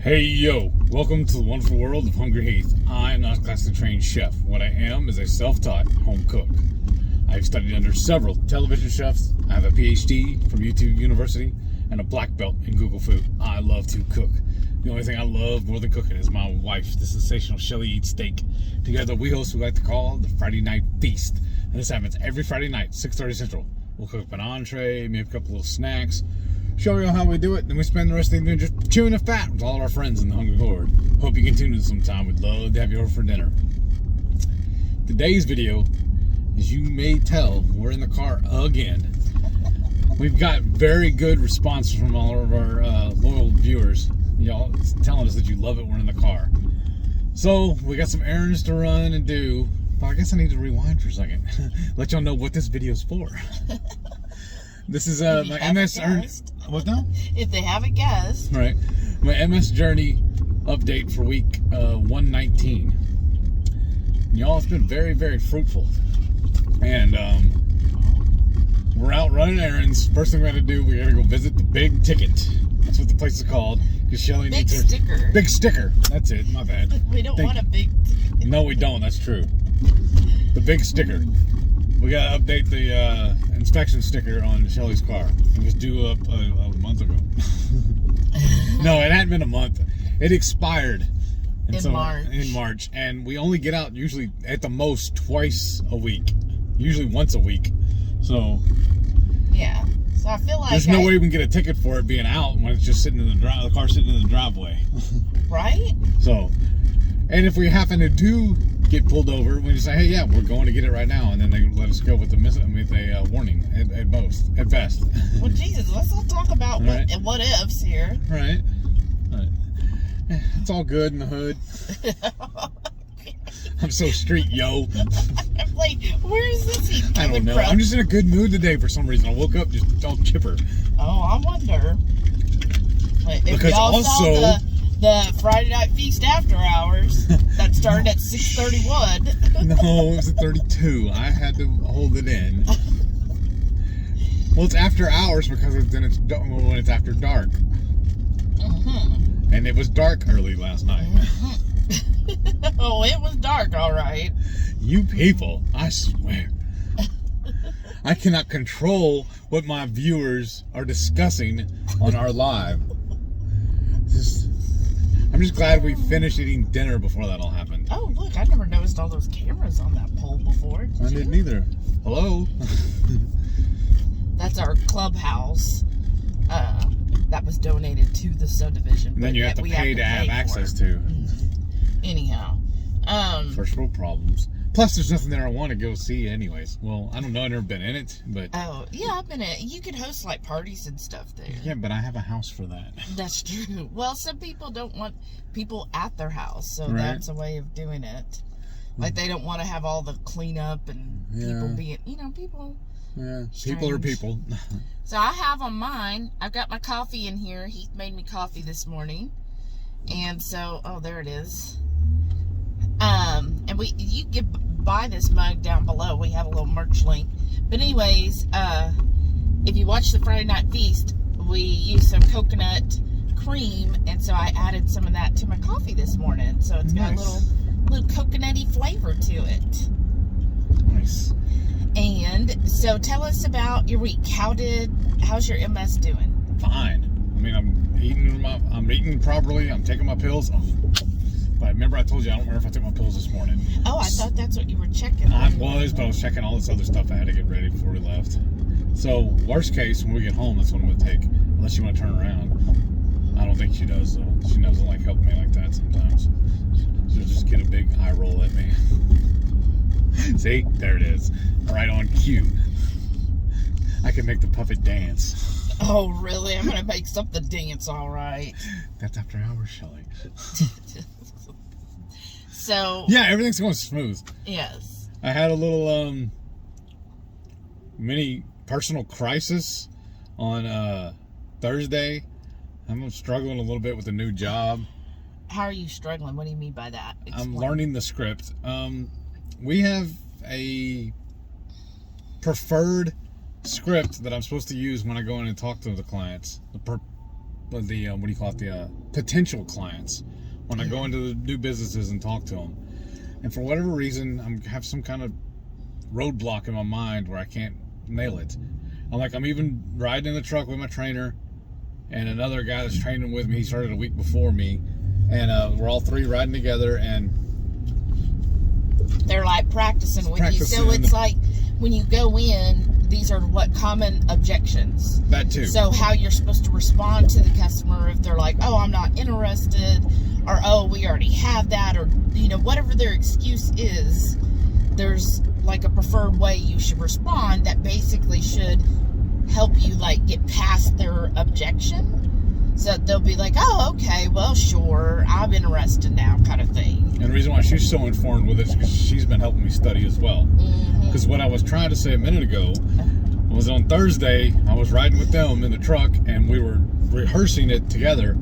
Hey yo, welcome to the wonderful world of Hungry Heath. I am not a classically trained chef. What I am is a self-taught home cook. I've studied under several television chefs. I have a PhD from YouTube University and a black belt in Google Food. I love to cook. The only thing I love more than cooking is my wife, the sensational Shelly Eats Steak. Together we host what we like to call the Friday Night Feast. And this happens every Friday night, 6:30 Central. We'll cook up an entree, maybe a couple little snacks, show you how we do it, then we spend the rest of the evening just chewing the fat with all of our friends in the Hungry Horde. Hope you can tune in sometime. We'd love to have you over for dinner. Today's video, as you may tell, we're in the car again. We've got very good response from all of our loyal viewers. Y'all telling us that you love it when we're in the car. So we got some errands to run and do. But I guess I need to rewind for a second. Let y'all know what this video's for. This is my MS what now? If they haven't guessed. Right. My MS Journey update for week 119. Y'all, it's been very, very fruitful. And we're out running errands. First thing we gotta do, we gotta go visit the Big Ticket. That's what the place is called. Because Shelly needs her sticker. Big sticker. That's it. My bad. We don't want a big ticket. No, we don't. That's true. The big sticker. We gotta update the inspection sticker on Shelly's car. It was due up a month ago. No, it hadn't been a month. It expired in March, and we only get out usually at the most twice a week, usually once a week. So yeah. So I feel like there's no way we can get a ticket for it being out when it's just sitting in the car sitting in the driveway. Right. So, and if we happen to get pulled over, we just say, hey, yeah, we're going to get it right now, and then they let us go with a warning at best. Well, Jesus, let's not talk about what ifs here. Right. It's all good in the hood. I'm so street, yo. I'm like, where is this heat coming I don't know. from? I'm just in a good mood today for some reason. I woke up just all chipper. Oh, I wonder. If because y'all also saw the Friday Night Feast after hours that started at 6:31. No, it was at 32. I had to hold it in. Well, it's after hours because then it's when it's after dark. And it was dark early last night. Oh, it was dark, all right. You people, I swear. I cannot control what my viewers are discussing on our live. I'm just glad we finished eating dinner before that all happened. Oh, look, I never noticed all those cameras on that pole before. I didn't either. Hello? That's our clubhouse. That was donated to the subdivision. And then you have to pay to have access to. Anyhow. First world problems. Plus, there's nothing there I want to go see anyways. Well, I don't know. I've never been in it, but... Oh, yeah, I've been in it. You can host, like, parties and stuff there. Yeah, but I have a house for that. That's true. Well, some people don't want people at their house, so right. That's a way of doing it. Like, they don't want to have all the cleanup and people being... people... Yeah, strange. People are people. So I have on mine, I've got my coffee in here. Heath made me coffee this morning. And so, oh, there it is. And you can buy this mug down below. We have a little merch link. But anyways, if you watch the Friday Night Feast, we used some coconut cream, and so I added some of that to my coffee this morning. So it's got a little coconutty flavor to it. Nice. And so tell us about your week. How's your MS doing? Fine. I mean, I'm eating properly. I'm taking my pills. But remember I told you I don't remember if I took my pills this morning. Oh, I thought that's what you were checking. I was, but I was checking all this other stuff I had to get ready before we left. So, worst case, when we get home, that's what I'm going to take. Unless you want to turn around. I don't think she does, though. She doesn't like helping me like that sometimes. She'll just get a big eye roll at me. See? There it is. Right on cue. I can make the puppet dance. Oh, really? I'm going to make something dance, all right. That's after hours, Shelly. So... Yeah, everything's going smooth. Yes. I had a little mini personal crisis on Thursday. I'm struggling a little bit with a new job. How are you struggling? What do you mean by that? Explain. I'm learning the script. We have a preferred script that I'm supposed to use when I go in and talk to the clients. The what do you call it, the potential clients when I go into the new businesses and talk to them. And for whatever reason, I have some kind of roadblock in my mind where I can't nail it. I'm even riding in the truck with my trainer and another guy that's training with me. He started a week before me, and we're all three riding together, and they're like practicing with you. So it's like when you go in, these are what common objections. That too. So how you're supposed to respond to the customer if they're like, oh, I'm not interested, or oh, we already have that, or whatever their excuse is. There's like a preferred way you should respond that basically should help you like get past their objection. So they'll be like, oh, okay, well, sure, I'm interested now, kind of thing. And the reason why she's so informed with it is because she's been helping me study as well. Because what I was trying to say a minute ago was on Thursday, I was riding with them in the truck, and we were rehearsing it together.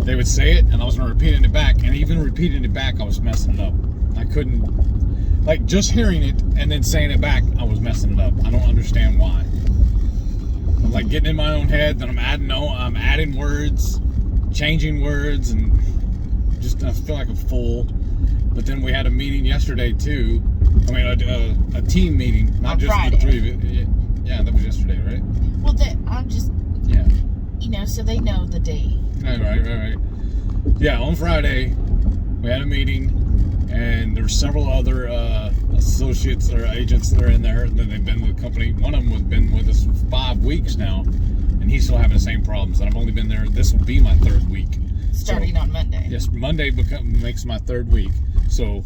They would say it, and I was going to repeat it back. And even repeating it back, I was messing it up. I couldn't, like, just hearing it and then saying it back, I was messing it up. I don't understand why. I'm like getting in my own head, then I'm adding words, changing words, and just I feel like a fool. But then we had a meeting yesterday too. I mean, a team meeting, not just Friday. the three of it. Yeah, that was yesterday, right? Well, I'm just, so they know the day. Right. Yeah, on Friday we had a meeting, and there's several other associates or agents that are in there that they've been with the company. One of them has been with us for 5 weeks now, and he's still having the same problems. And I've only been there. This will be my 3rd week. Starting on Monday. Yes, Monday makes my 3rd week, so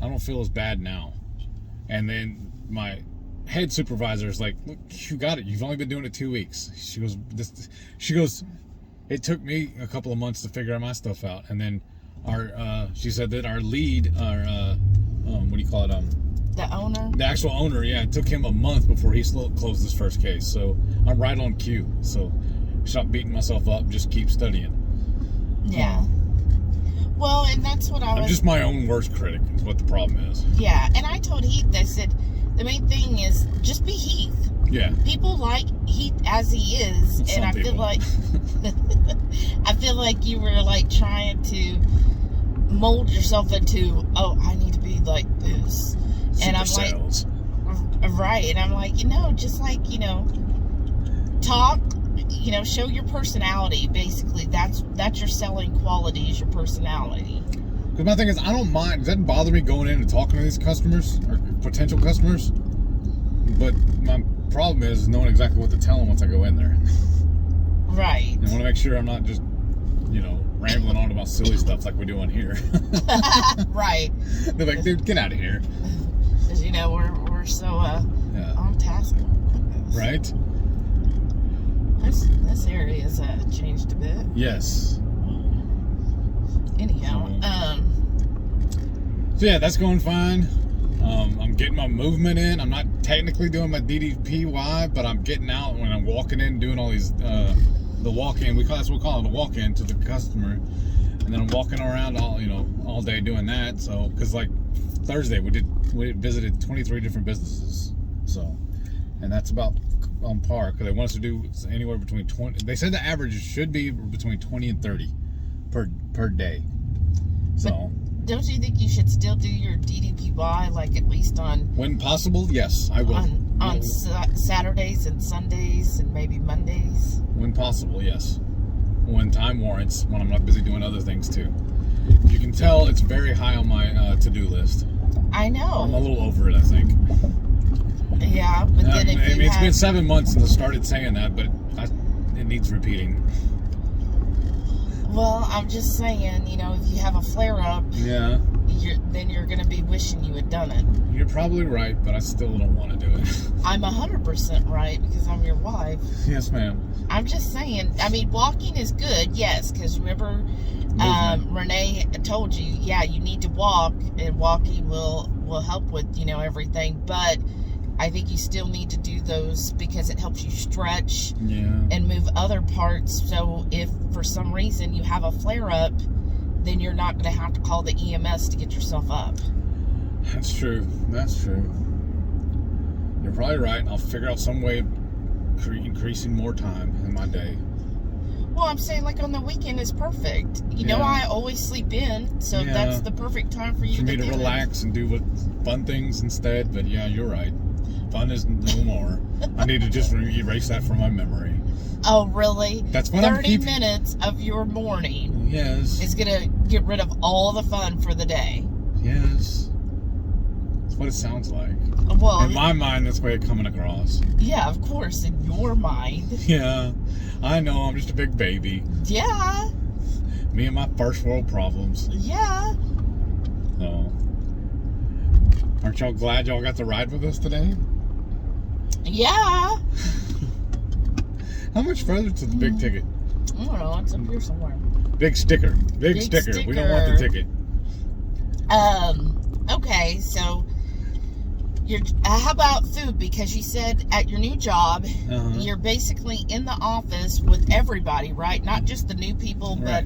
I don't feel as bad now. And then my head supervisor is like, "Look, you got it. You've only been doing it 2 weeks." She goes, "It took me a couple of months to figure my stuff out." And then she said that our lead, what do you call it? The owner? The actual owner, yeah, it took him a month before he closed his first case. So I'm right on cue. So stop beating myself up, just keep studying. Yeah. Well, and that's what I'm just my own worst critic, is what the problem is. Yeah, and I told Heath, I said, the main thing is just be Heath. Yeah. People like Heath as he is, Some and I people. feel like I feel like you were like trying to mold yourself into, oh, I need to be like this. And I'm sales. like, right, and I'm like, just like, talk, show your personality. Basically, that's your selling quality, is your personality. Because my thing is, I don't mind. It doesn't bother me going in and talking to these customers or potential customers. But my problem is knowing exactly what to tell them once I go in there. Right. I want to make sure I'm not just, rambling on about silly stuff like we do on here. Right. They're like, dude, get out of here. Because, we're so on task. Right? This area's changed a bit. Yes. Anyhow, So yeah, that's going fine. I'm getting my movement in. I'm not technically doing my DDPY, but I'm getting out when I'm walking in, doing all these the walk-in. That's what we call it, a walk-in to the customer. And then I'm walking around all day doing that. So, because like Thursday we visited 23 different businesses. So, and that's about on par, because they want us to do anywhere between 20. They said the average should be between 20 and 30 per day. So. Don't you think you should still do your DDPY, like at least on... When possible, yes, I will. On Saturdays and Sundays and maybe Mondays? When possible, yes. When time warrants, when I'm not busy doing other things too. You can tell it's very high on my to-do list. I know. I'm a little over it, I think. Yeah, but then it's been 7 months since I started saying that, but it needs repeating. Well, I'm just saying, if you have a flare-up, yeah, then you're going to be wishing you had done it. You're probably right, but I still don't want to do it. I'm 100% right, because I'm your wife. Yes, ma'am. I'm just saying, walking is good, yes, because remember, Renee told you, yeah, you need to walk, and walking will help with, everything, but I think you still need to do those because it helps you stretch and move other parts. So if for some reason you have a flare-up, then you're not going to have to call the EMS to get yourself up. That's true. You're probably right. I'll figure out some way of increasing more time in my day. Well, I'm saying like on the weekend is perfect. You know, I always sleep in, so that's the perfect time for you for me to relax and do fun things instead. But yeah, you're right. Fun is no more. I need to just erase that from my memory. Oh, really? That's what 30 minutes of your morning. Yes. Is gonna get rid of all the fun for the day. Yes. That's what it sounds like. Well, in my mind, that's the way it's coming across. Yeah, of course, in your mind. Yeah, I know. I'm just a big baby. Yeah. Me and my first world problems. Yeah. So, aren't y'all glad y'all got to ride with us today? Yeah. How much further to the big ticket? I don't know. It's up here somewhere. Big sticker. Big sticker. We don't want the ticket. Okay, so how about food? Because you said at your new job, you're basically in the office with everybody, right? Not just the new people, but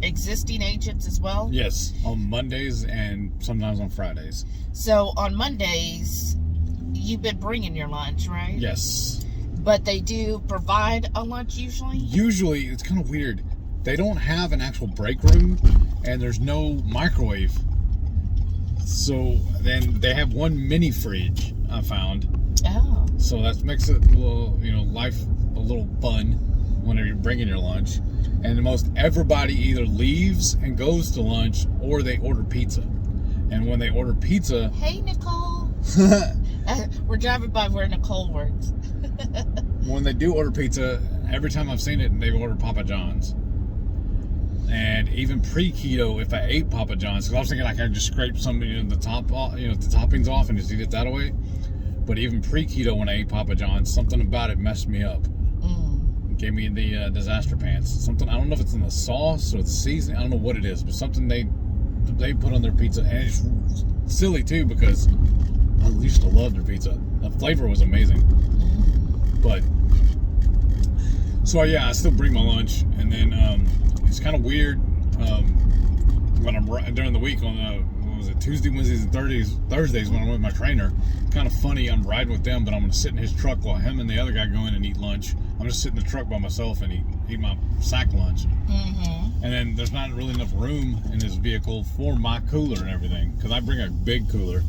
existing agents as well? Yes, on Mondays and sometimes on Fridays. So on Mondays, you've been bringing your lunch, right? Yes. But they do provide a lunch usually? Usually, it's kind of weird. They don't have an actual break room, and there's no microwave. So then they have one mini fridge, I found. Oh. So that makes it a little, life a little fun whenever you're bringing your lunch. And everybody either leaves and goes to lunch, or they order pizza. And when they order pizza... Hey, Nicole. We're driving by where Nicole works. When they do order pizza, every time I've seen it, they order Papa John's. And even pre-keto, if I ate Papa John's, because I was thinking I could just scrape some, the toppings off and just eat it that way. But even pre-keto, when I ate Papa John's, something about it messed me up. It gave me the disaster pants. Something, I don't know if it's in the sauce or the seasoning. I don't know what it is, but something they put on their pizza, and it's silly too because I used to love their pizza. The flavor was amazing. But so I still bring my lunch, and then it's kind of weird when I'm during the week on what was it, Tuesday, Wednesdays, and Thursdays when I'm with my trainer. It's kind of funny. I'm riding with them, but I'm going to sit in his truck while him and the other guy go in and eat lunch. I'm just sitting in the truck by myself and eat my sack lunch. And then there's not really enough room in this vehicle for my cooler and everything, because I bring a big cooler.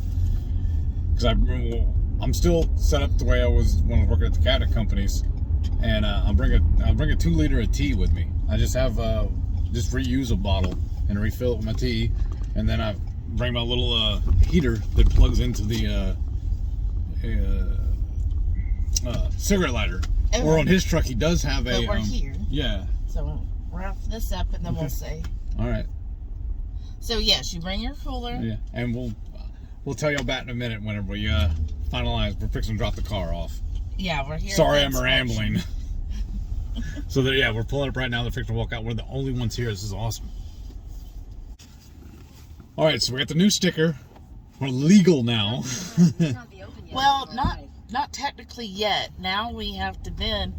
Because I'm still set up the way I was when I was working at the cabinet companies, and I'll bring a 2-liter of tea with me. I just have just reuse a bottle and refill it with my tea, and then I bring my little heater that plugs into the cigarette lighter. Or on his truck, he does have a. But we're here. Yeah. So we'll wrap this up, and then we'll say. All right. So yes, you bring your cooler. Yeah, and we'll tell you about in a minute whenever we finalize. We're fixing to drop the car off. Yeah, we're here. Sorry, I'm rambling. So we're pulling up right now. They're fixing to walk out. We're the only ones here. This is awesome. All right, so we got the new sticker. We're legal now. Well, not technically yet. Now we have to then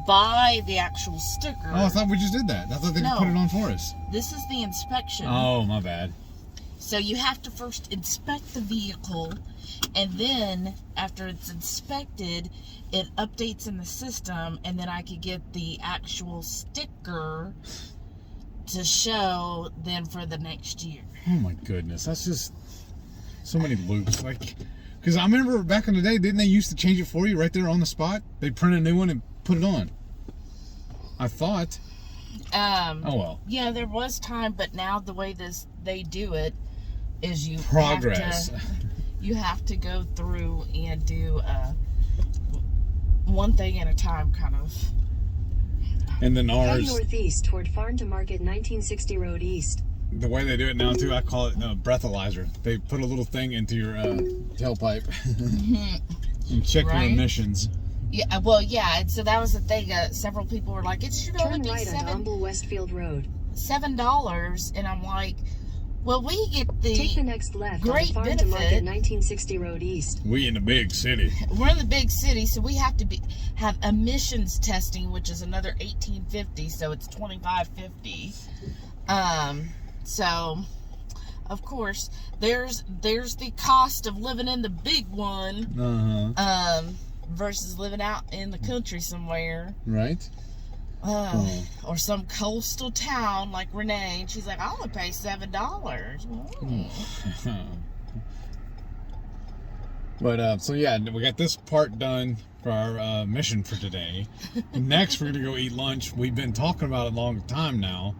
buy the actual sticker. Oh, I thought we just did that. I thought they put it on for us. This is the inspection. Oh, my bad. So you have to first inspect the vehicle, and then after it's inspected, it updates in the system, and then I could get the actual sticker to show then for the next year. Oh my goodness, that's just so many loops. Like, because I remember back in the day, didn't they used to change it for you right there on the spot? They print a new one and put it on. I thought. Oh well. Yeah, there was time, but now the way they do it is you have to go through and do one thing at a time, kind of. And then ours. Head northeast toward Farm to Market 1960 Road East. The way they do it now too, I call it breathalyzer. They put a little thing into your tailpipe and check your emissions. Yeah, well, yeah. And so that was the thing. Several people were like, "It should only be right on Humble Westfield Road. $7," and I'm like, "Well, we get the take the next left great on Farm benefit. to Market 1960 Road East. We in the big city. We're in the big city, so we have to have emissions testing, which is another $18.50, so it's $25.50. So, of course, there's the cost of living in the big one, versus living out in the country somewhere. Right. Or some coastal town like Renee, and she's like, I'll only pay $7. But, so yeah, we got this part done for our mission for today. Next, we're going to go eat lunch. We've been talking about it a long time now.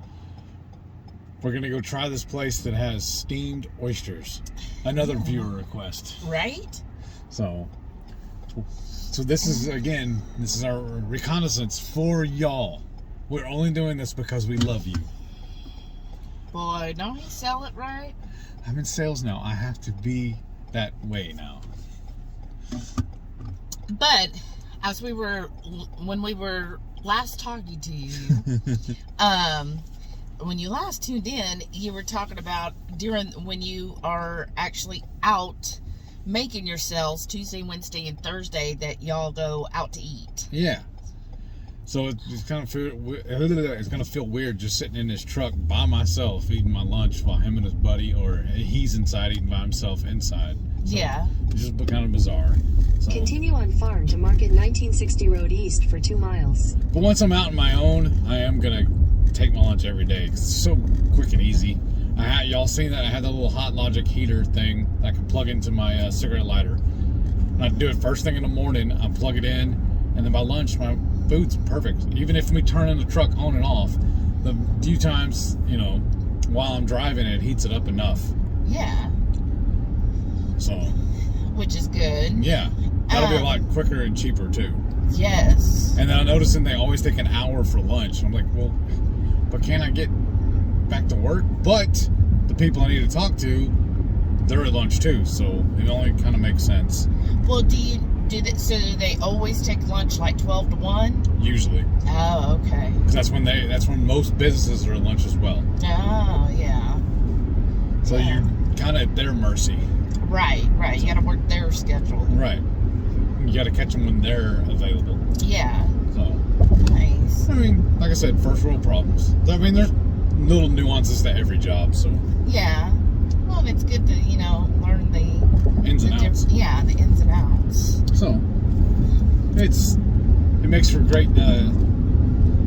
We're going to go try this place that has steamed oysters. Another viewer request. Right? So this is, again, this is our reconnaissance for y'all. We're only doing this because we love you. Boy, don't he sell it right? I'm in sales now. I have to be that way now. But when we were last talking to you, when you last tuned in, you were talking about when you are actually out making yourselves Tuesday, Wednesday, and Thursday that y'all go out to eat. Yeah. So it's kind of it's gonna feel weird just sitting in this truck by myself eating my lunch while him and his buddy, or he's inside eating by himself inside. So yeah. It's just kind of bizarre. So. Continue on Farm to Market 1960 Road East for 2 miles. But once I'm out on my own, I am gonna take my lunch every day because it's so quick and easy. Y'all seen that? I had that little Hot Logic heater thing that I can plug into my cigarette lighter. And I do it first thing in the morning. I plug it in, and then by lunch, my food's perfect. Even if we turn in the truck on and off, the few times, while I'm driving, it heats it up enough. Yeah. So. Which is good. Yeah. That'll be a lot quicker and cheaper, too. Yes. And then I'm noticing they always take an hour for lunch. I'm like, well, but can't I get back to work? But the people I need to talk to, they're at lunch too, so it only kind of makes sense. Well, do they always take lunch like 12 to 1? Usually. Oh, okay. Because that's when most businesses are at lunch as well. Oh, yeah. So you're kind of at their mercy. Right. You got to work their schedule. Right. You got to catch them when they're available. Yeah. So. Nice. I mean, like I said, first world problems. I mean, there's little nuances to every job, so. Yeah. Well, and it's good to, learn the ins and outs. Yeah, the ins and outs. So, it makes for great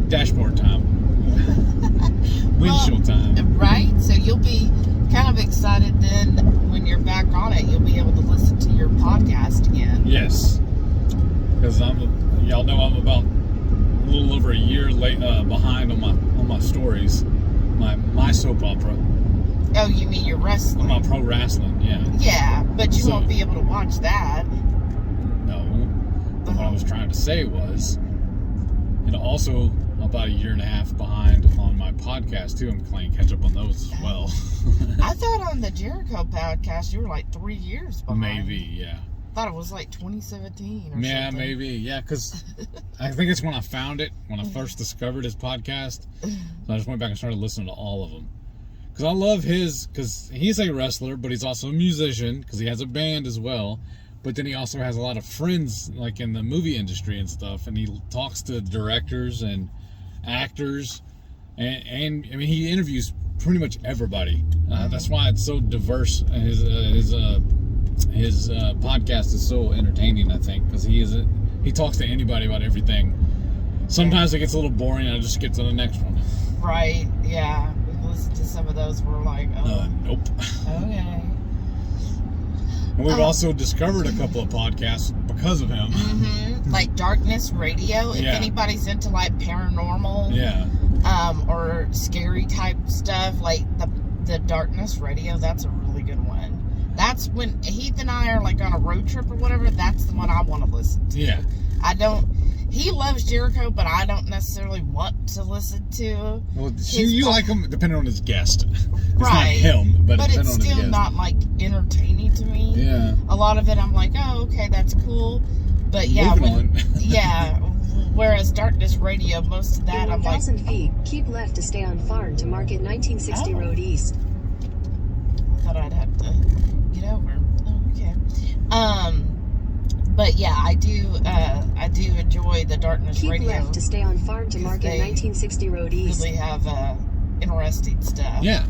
dashboard time. Windshield time. Right? So you'll be kind of excited then when you're back on it, you'll be able to listen to your podcast again. Yes. Because y'all know I'm about a little over a year late behind on my stories. My soap opera. Oh, you mean your wrestling? My pro wrestling, yeah. Yeah, but you won't be able to watch that. No. What I was trying to say was, also about a year and a half behind on my podcast too. I'm playing catch up on those as well. I thought on the Jericho podcast you were like 3 years behind. Maybe, yeah. I thought it was like 2017 or something. Yeah, maybe. Yeah, because I think it's when I found it, when I first discovered his podcast. So I just went back and started listening to all of them. Because I love because he's a wrestler, but he's also a musician, because he has a band as well. But then he also has a lot of friends, like in the movie industry and stuff, and he talks to directors and actors, and I mean, he interviews pretty much everybody. That's why it's so diverse. His podcast is so entertaining, I think, because he talks to anybody about everything. Sometimes it gets a little boring, and I just get to the next one. Right? Yeah, we've listened to some of those. We're like, nope. Okay. And we've also discovered a couple of podcasts because of him. Mm-hmm. Like Darkness Radio. If anybody's into like paranormal, or scary type stuff, like the Darkness Radio, that's a really good one. That's when Heath and I are like on a road trip or whatever. That's the one I want to listen to. Yeah. He loves Jericho, but I don't necessarily want to listen to. Well, you like him depending on his guest. It's right. not him, but it's on his still guest. not like entertaining to me. Yeah. A lot of it, I'm like, oh, okay, that's cool. But yeah, on. yeah. Whereas Darkness Radio, most of that, In I'm like, 1,000 feet, keep left to stay on Farm to Market 1960 Road East. I thought I'd have to get over. Oh, okay. But yeah, I do enjoy the Darkness Keep Radio. left to stay on Farm to Market 1960 Road East. Really have interesting stuff. Yeah.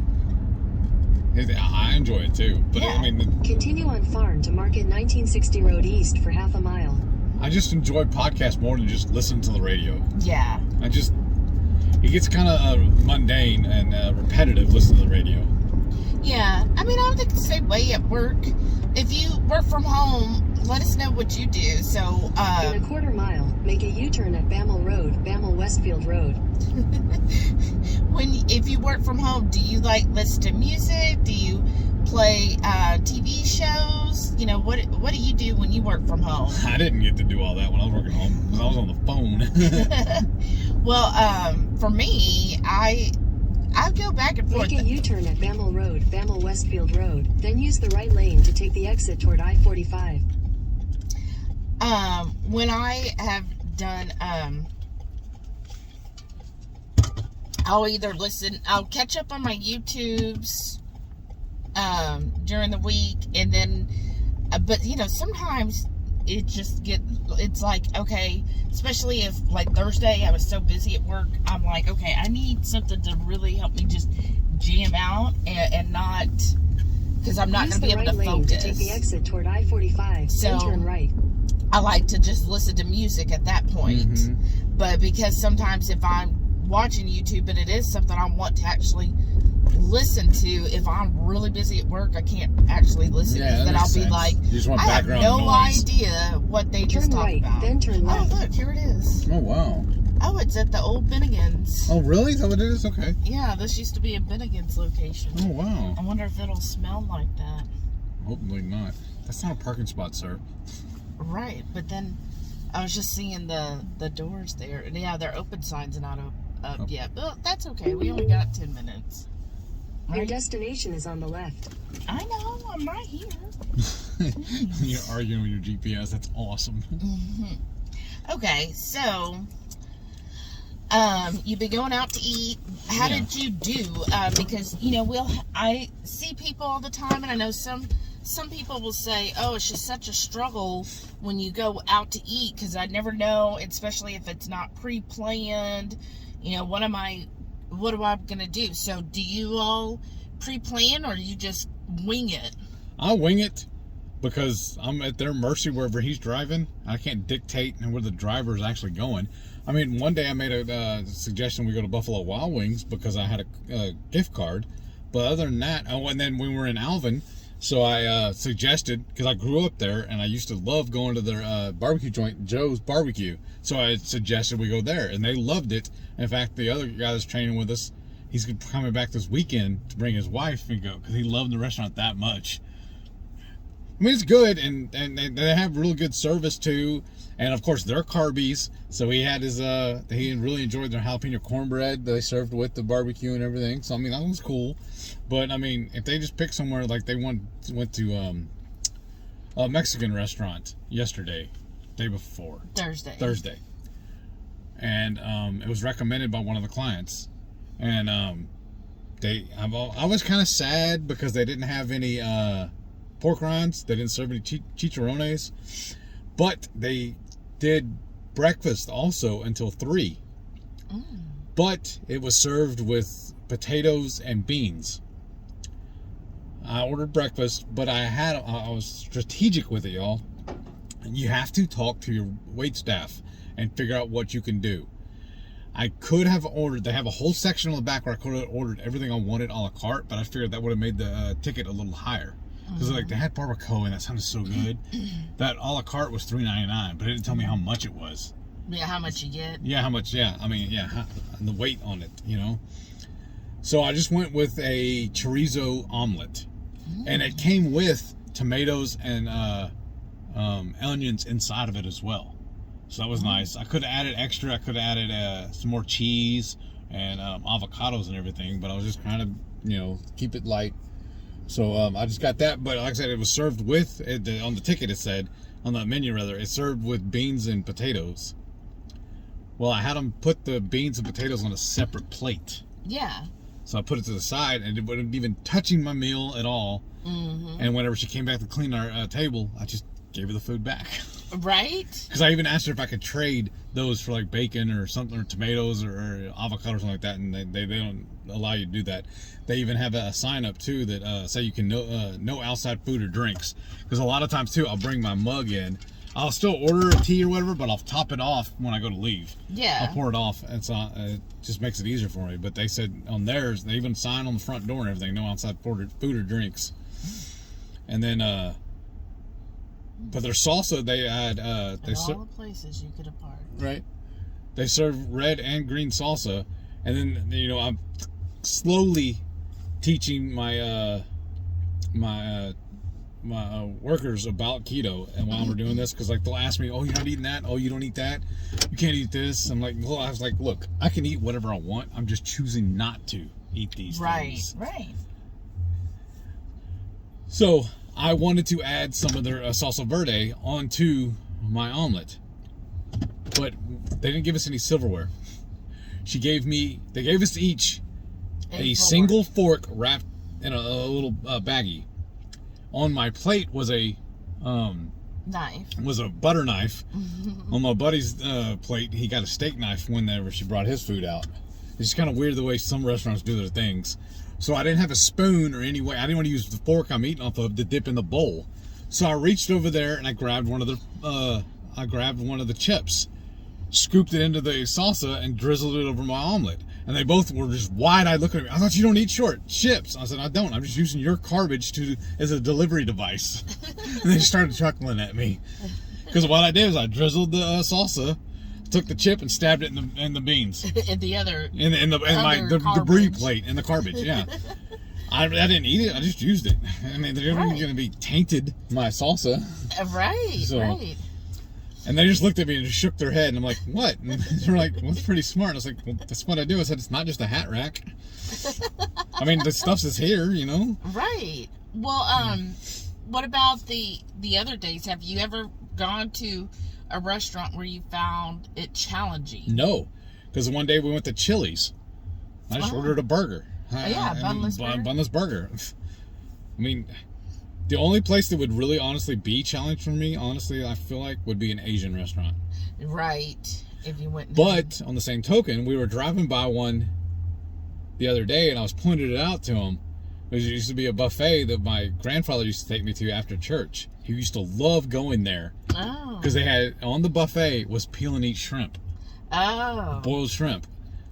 I enjoy it too. But Yeah. I mean, Continue on Farm to Market 1960 Road East for half a mile. I just enjoy podcasts more than just listen to the radio. Yeah. it gets kind of mundane and repetitive listening to the radio. Yeah, I mean, I think it's the same way at work. If you work from home, let us know what you do. So, In a quarter mile, make a U-turn at Bammel Road, Bammel Westfield Road. if you work from home, do you like listen to music? Do you play TV shows? You know, what do you do when you work from home? I didn't get to do all that when I was working home because I was on the phone. Well, for me, I go back and forth. Make a U-turn at Bammel Road, Bammel Westfield Road, then use the right lane to take the exit toward I-45. When I have done, I'll catch up on my YouTubes, during the week, and then, but you know, sometimes it's like, okay, especially if like Thursday I was so busy at work, I'm like, okay, I need something to really help me just jam out and not, because I'm not going to be able to focus. To take the exit toward I-45, then turn right. I like to just listen to music at that point. Mm-hmm. But because sometimes if I'm watching YouTube and it is something I want to actually listen to, if I'm really busy at work, I can't actually listen. Yeah, then I'll be sense. like, You just want I have background no noise. idea what they just talked right, about. then turn left. Oh, look, here it is. Oh, wow. Oh, it's at the old Bennigan's. Oh, really? Is that what it is? Okay. Yeah, this used to be a Bennigan's location. Oh, wow. I wonder if it'll smell like that. Hopefully not. That's not a parking spot, sir. Right, but then I was just seeing the doors there. And yeah, their open signs are not up yet. But that's okay. We only got 10 minutes. Your Right? destination is on the left. I know. I'm right here. You're arguing with your GPS. That's awesome. Okay, so you've been going out to eat. How Yeah. did you do? Because you know, I see people all the time, and I know some people will say, "Oh, it's just such a struggle when you go out to eat," because I never know, especially if it's not pre-planned. You know, what am I gonna do? So, do you all pre-plan, or you just wing it? I'll wing it because I'm at their mercy wherever he's driving. I can't dictate where the driver is actually going. I mean, one day I made a suggestion we go to Buffalo Wild Wings because I had a gift card. But other than that, oh, and then we were in Alvin, so I suggested, because I grew up there and I used to love going to their barbecue joint, Joe's Barbecue. So I suggested we go there, and they loved it. In fact, the other guy that's training with us, he's coming back this weekend to bring his wife and go because he loved the restaurant that much. I mean, it's good, and they have really good service too. And of course, they're carbies, so he had his he really enjoyed their jalapeno cornbread that they served with the barbecue and everything. So I mean, that was cool. But I mean, if they just pick somewhere, like they went to a Mexican restaurant yesterday, day before Thursday, and it was recommended by one of the clients, and I was kind of sad because they didn't have any pork rinds. They didn't serve any chicharrones, but they did breakfast also until 3. But it was served with potatoes and beans. I ordered breakfast, but I was strategic with it, y'all. You have to talk to your wait staff and figure out what you can do. I could have ordered, they have a whole section on the back where I could have ordered everything I wanted a la carte, but I figured that would have made the ticket a little higher. Because like they had barbacoa and that sounded so good. That a la carte was $3.99, but it didn't tell me how much it was. Yeah, how much you get? Yeah, how much? Yeah, I mean, yeah, and the weight on it, you know. So I just went with a chorizo omelet, and it came with tomatoes and onions inside of it as well. So that was nice. I could have added extra. I could have added some more cheese and avocados and everything, but I was just kind of, you know, keep it light. So I just got that, but like I said, it was served with, on the ticket it said, on the menu rather, it's served with beans and potatoes. Well, I had them put the beans and potatoes on a separate plate. Yeah. So I put it to the side, and it wasn't even touching my meal at all. And whenever she came back to clean our table, I just gave her the food back. Right? Because I even asked her if I could trade those for like bacon or something, or tomatoes or avocado or something like that, and they don't allow you to do that. They even have a sign up too that say you can no outside food or drinks. Because a lot of times too, I'll bring my mug in I'll still order a tea or whatever, but I'll top it off when I go to leave. Yeah. I'll pour it off, and it just makes it easier for me. But they said on theirs, they even sign on the front door and everything, no outside food or drinks. And then, but their salsa, they had, all the places you could have parked. Right. They serve red and green salsa, and then, you know, I'm slowly teaching my workers about keto and why we're doing this, because like they'll ask me, oh, you're not eating that, oh, you don't eat that, you can't eat this. I'm like, well, I was like, look, I can eat whatever I want, I'm just choosing not to eat these things. Right. So I wanted to add some of their salsa verde onto my omelet, but they didn't give us any silverware. They gave us each a single fork wrapped in a little baggie. On my plate was a butter knife. On my buddy's plate, he got a steak knife whenever she brought his food out. It's kind of weird the way some restaurants do their things. So I didn't have a spoon or any way. I didn't want to use the fork I'm eating off of to dip in the bowl. So I reached over there and I grabbed one of the chips, scooped it into the salsa, and drizzled it over my omelet. And they both were just wide-eyed looking at me. I thought you don't eat short chips. I said, I don't. I'm just using your garbage as a delivery device. And they started chuckling at me. Because what I did was I drizzled the salsa, took the chip and stabbed it in the beans. In the other. In the debris plate in the garbage. Yeah. I didn't eat it. I just used it. I mean, they're going to be tainted my salsa. Right. So, right. And they just looked at me and just shook their head. And I'm like, what? And they're like, well, that's pretty smart. I was like, well, that's what I do. I said, it's not just a hat rack. I mean, the stuff's is here, you know? Right. Well, what about the other days? Have you ever gone to a restaurant where you found it challenging? No. Because one day we went to Chili's. I just ordered a burger. Bunless burger. Bunless burger. I mean, the only place that would really honestly be challenged for me, honestly, I feel like, would be an Asian restaurant. Right. If you went. But on the same token, we were driving by one the other day, and I was pointing it out to him. There used to be a buffet that my grandfather used to take me to after church. He used to love going there. Oh. Because they had, on the buffet, was peel and eat shrimp. Oh. Boiled shrimp.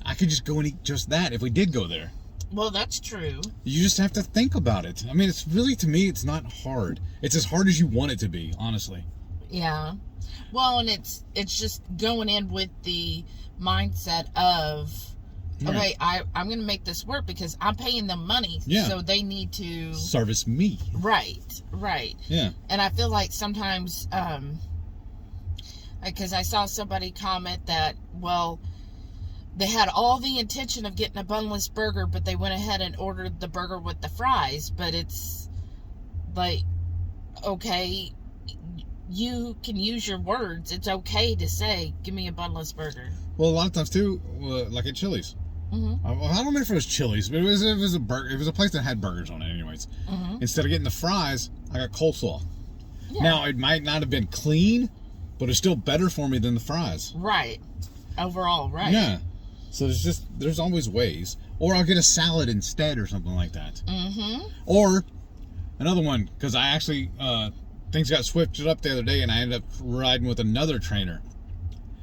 I could just go and eat just that if we did go there. Well, that's true. You just have to think about it. I mean, it's really, to me, it's not hard. It's as hard as you want it to be, honestly. Yeah. Well, and it's just going in with the mindset of, okay, I'm going to make this work because I'm paying them money. Yeah. So they need to service me. Right. Yeah. And I feel like sometimes, because I saw somebody comment that, well, they had all the intention of getting a bunless burger, but they went ahead and ordered the burger with the fries. But it's like, okay, you can use your words. It's okay to say, give me a bunless burger. Well, a lot of times, too, like at Chili's. Mm-hmm. I don't know if it was Chili's, but it was a burger. It was a place that had burgers on it anyways. Mm-hmm. Instead of getting the fries, I got coleslaw. Yeah. Now, it might not have been clean, but it's still better for me than the fries. Right. Overall, right. Yeah. So there's always ways. Or I'll get a salad instead or something like that. Mm-hmm. Or another one, because I actually, things got switched up the other day and I ended up riding with another trainer.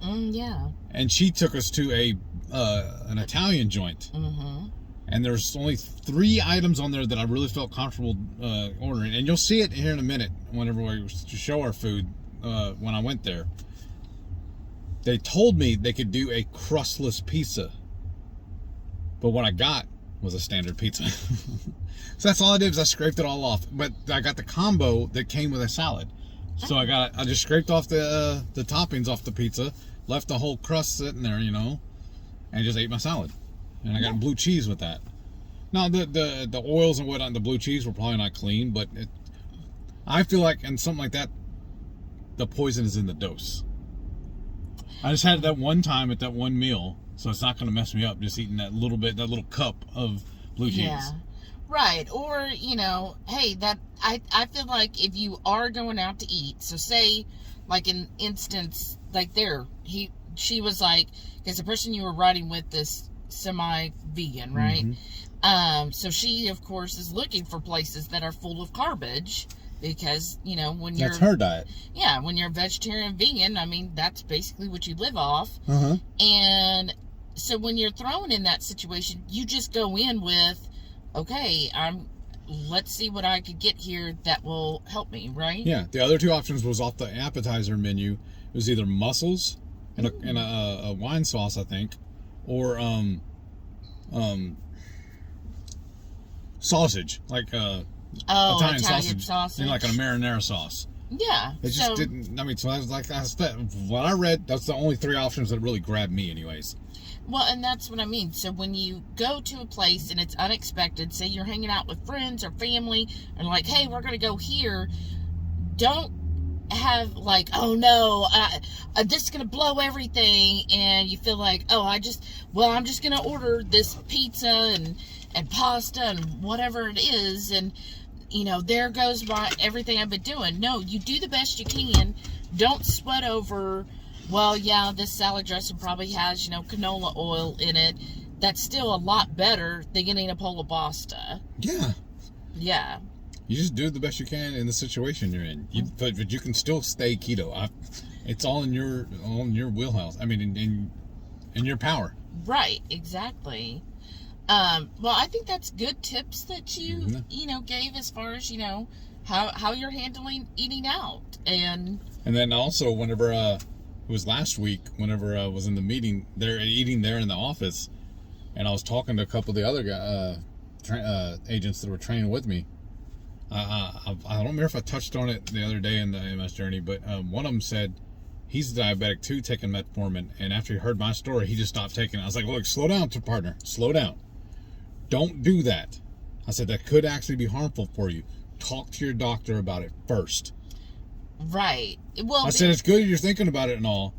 Yeah. And she took us to an Italian joint. Mm-hmm. And there's only 3 items on there that I really felt comfortable ordering. And you'll see it here in a minute whenever we show our food when I went there. They told me they could do a crustless pizza. But what I got was a standard pizza. So that's all I did was I scraped it all off. But I got the combo that came with a salad. So I just scraped off the toppings off the pizza, left the whole crust sitting there, you know, and just ate my salad. And I got blue cheese with that. Now the oils and whatnot, the blue cheese were probably not clean, but I feel like in something like that, the poison is in the dose. I just had it that one time at that one meal, so it's not going to mess me up just eating that little cup of blue cheese. Yeah. Right. Or, you know, hey, I feel like if you are going out to eat, so say, like an instance, like she was like, because the person you were riding with is semi-vegan, right? Mm-hmm. So she, of course, is looking for places that are full of garbage because, you know, when you're... That's her diet. Yeah, when you're a vegetarian, vegan, I mean, that's basically what you live off. Uh-huh. And so when you're thrown in that situation, you just go in with, okay, let's see what I could get here that will help me, right? Yeah, the other two options was off the appetizer menu. It was either mussels and a wine sauce, I think, or sausage, like Italian sausage, you know, like a marinara sauce. Yeah. It just didn't. I mean, so I was like, what I read, that's the only three options that really grabbed me, anyways. Well, and that's what I mean. So when you go to a place and it's unexpected, say you're hanging out with friends or family, and like, hey, we're gonna go here. Don't have like, oh no, this is gonna blow everything, and you feel like, oh, I'm just gonna order this pizza and pasta and whatever it is, and you know, there goes everything I've been doing. No, you do the best you can. Don't sweat over, well, yeah, this salad dressing probably has, you know, canola oil in it. That's still a lot better than getting a bowl of pasta. Yeah. Yeah. You just do the best you can in the situation you're in. But you can still stay keto. It's all in your wheelhouse. I mean, in your power. Right. Exactly. Well, I think that's good tips that you know, gave as far as, you know, how you're handling eating out. And then also whenever it was last week, whenever I was in the meeting, they're eating there in the office, and I was talking to a couple of the other agents that were training with me. I don't remember if I touched on it the other day in the AMS journey, but one of them said he's diabetic too, taking metformin, and after he heard my story, he just stopped taking it. I was like, look, slow down, partner, slow down. Don't do that. I said that could actually be harmful for you. Talk to your doctor about it first. Right. Well, I said it's good you're thinking about it and all,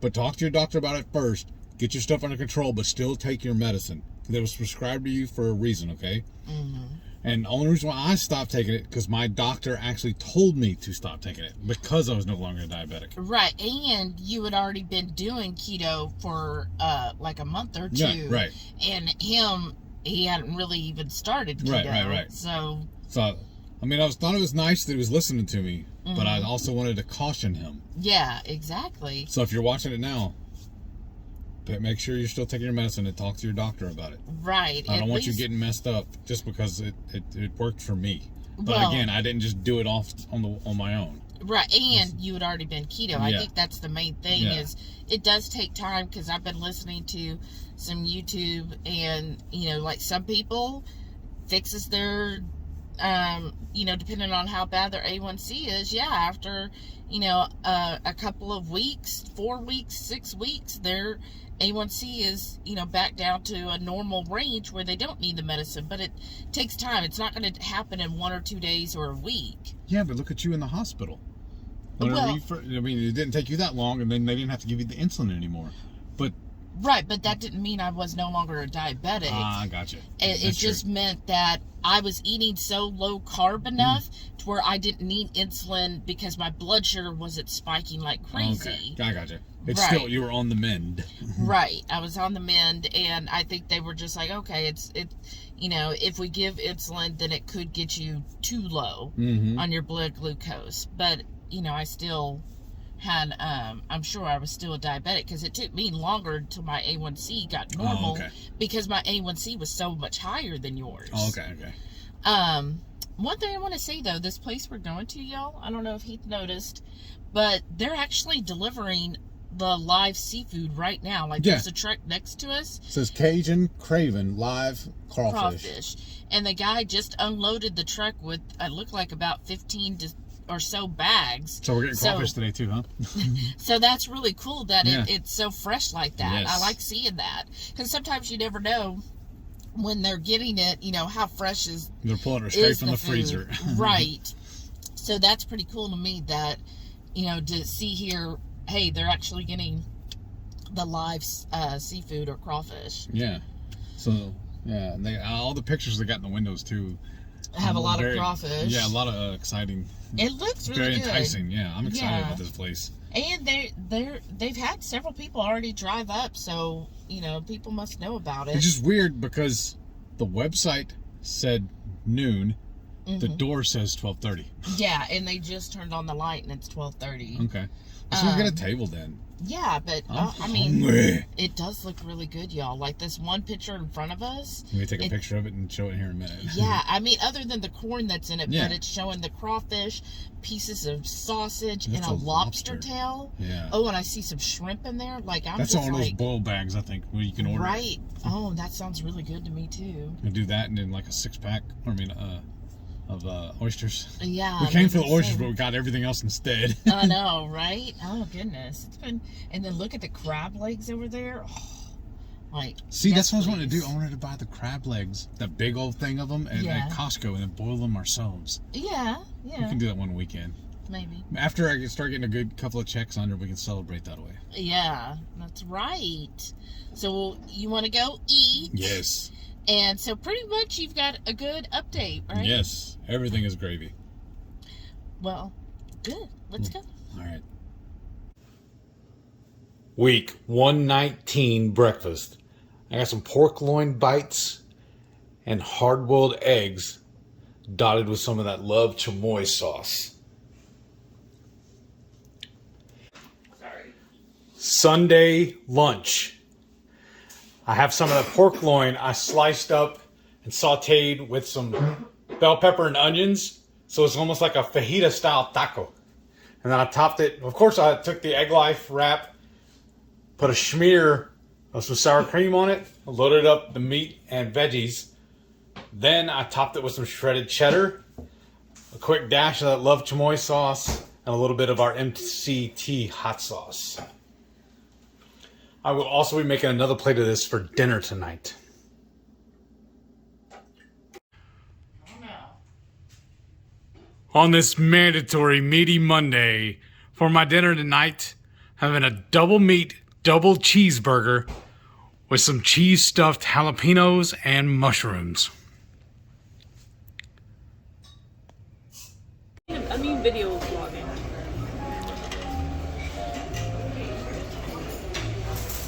but talk to your doctor about it first. Get your stuff under control, but still take your medicine. That was prescribed to you for a reason, okay? Mm-hmm. And the only reason why I stopped taking it, because my doctor actually told me to stop taking it, because I was no longer diabetic. Right, and you had already been doing keto for like a month or two. Yeah, right. And he hadn't really even started keto. Right. So I mean, thought it was nice that he was listening to me, but I also wanted to caution him. Yeah, exactly. So if you're watching it now, make sure you're still taking your medicine and talk to your doctor about it. Right. I don't want you getting messed up just because it worked for me. But again, I didn't just do it off on my own. Right, and you had already been keto. Yeah. I think that's the main thing is it does take time, because I've been listening to some YouTube, and, you know, like some people fixes their, you know, depending on how bad their A1C is, after, you know, a couple of weeks, 4 weeks, 6 weeks, their A1C is, you know, back down to a normal range where they don't need the medicine. But it takes time. It's not going to happen in 1 or 2 days or a week. Yeah, but look at you in the hospital. I mean, it didn't take you that long, and then they didn't have to give you the insulin anymore. But right, but that didn't mean I was no longer a diabetic. I gotcha. It just meant that I was eating so low carb enough to where I didn't need insulin because my blood sugar wasn't spiking like crazy. Okay, I gotcha. It's still, you were on the mend. Right, I was on the mend, and I think they were just like, okay, you know, if we give insulin, then it could get you too low on your blood glucose. But, you know, I still had, I'm sure I was still a diabetic, because it took me longer until my A1C got normal, because my A1C was so much higher than yours. Okay. One thing I want to say, though, this place we're going to, y'all, I don't know if Heath noticed, but they're actually delivering the live seafood right now. Like, there's a truck next to us. It says Cajun Craven live crawfish. And the guy just unloaded the truck with, it looked like about 15 or so bags. So we're getting crawfish today too, huh? So that's really cool that it's so fresh like that. Yes. I like seeing that, because sometimes you never know when they're getting it, you know, how fresh they're pulling it straight from the freezer. Right. So that's pretty cool to me, that, you know, to see here, hey, they're actually getting the live seafood or crawfish. Yeah. So, yeah, all the pictures they got in the windows too have a lot of crawfish. Yeah, a lot of exciting. It looks really very good. enticing. Yeah, I'm excited about this place. And they've had several people already drive up, so, you know, people must know about it. It's just weird because the website said noon, The door says 12:30. Yeah, and they just turned on the light and it's 12:30. Okay. So we'll get a table then. Yeah, but I mean, it does look really good, y'all. Like this one picture in front of us. Let me take a picture of it and show it here in a minute. Yeah, I mean, other than the corn that's in it, but it's showing the crawfish, pieces of sausage, and a lobster tail. Yeah. Oh, and I see some shrimp in there. Like I'm that's just one of like, those boil bags, I think, where you can order. Right. Oh, that sounds really good to me too. We'll do that and then like a 6-pack. Of oysters. Yeah. We came for the oysters, but we got everything else instead. I know, right? Oh goodness, it's been. And then look at the crab legs over there. Oh, like. See, that's what I was wanting to do. I wanted to buy the crab legs, that big old thing of them, at Costco, and then boil them ourselves. Yeah. We can do that one weekend. Maybe. After I start getting a good couple of checks under, we can celebrate that way. Yeah, that's right. So you want to go eat? Yes. And so pretty much you've got a good update, right? Yes. Everything is gravy. Well, good. Let's go. All right. Week 119 breakfast. I got some pork loin bites and hard-boiled eggs dotted with some of that love chamoy sauce. Sorry. Sunday lunch. I have some of the pork loin I sliced up and sauteed with some bell pepper and onions. So it's almost like a fajita style taco. And then I topped it. Of course, I took the egg life wrap, put a smear of some sour cream on it, loaded up the meat and veggies. Then I topped it with some shredded cheddar, a quick dash of that love chamoy sauce, and a little bit of our MCT hot sauce. I will also be making another plate of this for dinner tonight. On this mandatory meaty Monday, for my dinner tonight, having a double meat, double cheeseburger with some cheese stuffed jalapeños and mushrooms. I mean video vlogging.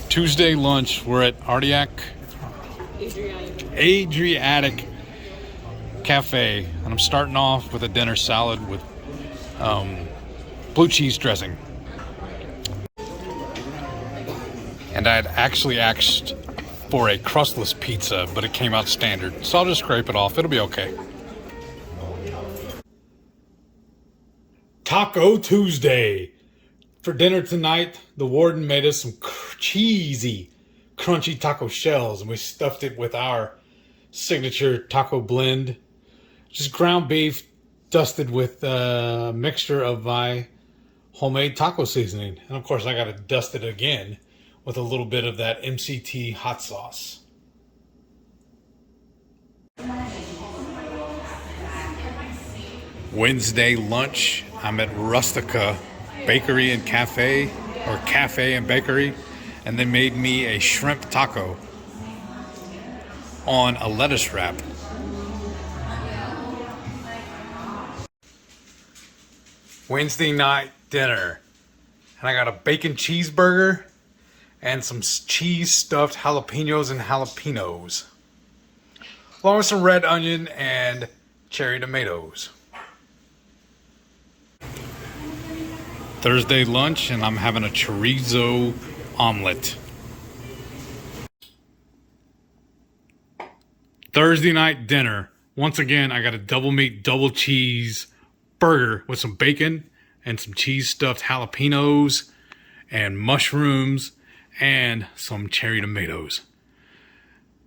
Tuesday lunch, we're at Adriatic Cafe, and I'm starting off with a dinner salad with blue cheese dressing. And I had actually asked for a crustless pizza, but it came out standard, so I'll just scrape it off. It'll be okay. Taco Tuesday. For dinner tonight, the warden made us some cheesy, crunchy taco shells, and we stuffed it with our signature taco blend. Just ground beef dusted with a mixture of my homemade taco seasoning. And of course, I got to dust it again with a little bit of that MCT hot sauce. Wednesday lunch, I'm at Rustika Bakery and Cafe, or Cafe and Bakery, and they made me a shrimp taco on a lettuce wrap. Wednesday night dinner, and I got a bacon cheeseburger and some cheese stuffed jalapeños and jalapenos, along with some red onion and cherry tomatoes. Thursday lunch, and I'm having a chorizo omelet. Thursday night dinner, once again, I got a double meat, double cheese burger with some bacon and some cheese stuffed jalapenos and mushrooms and some cherry tomatoes.